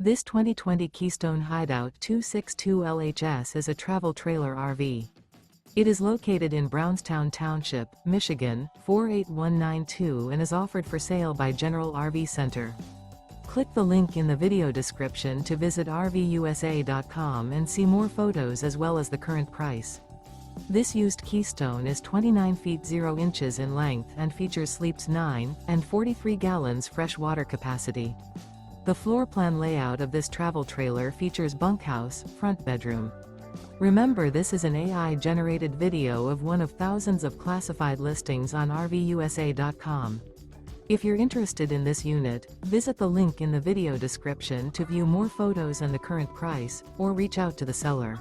This 2020 Keystone Hideout 262 LHS is a travel trailer RV. It is located in Brownstown Township, Michigan, 48192 and is offered for sale by General RV Center. Click the link in the video description to visit RVUSA.com and see more photos as well as the current price. This used Keystone is 29 feet 0 inches in length and features sleeps 9 and 43 gallons fresh water capacity. The floor plan layout of this travel trailer features bunkhouse, front bedroom. Remember, this is an AI-generated video of one of thousands of classified listings on RVUSA.com. If you're interested in this unit, visit the link in the video description to view more photos and the current price, or reach out to the seller.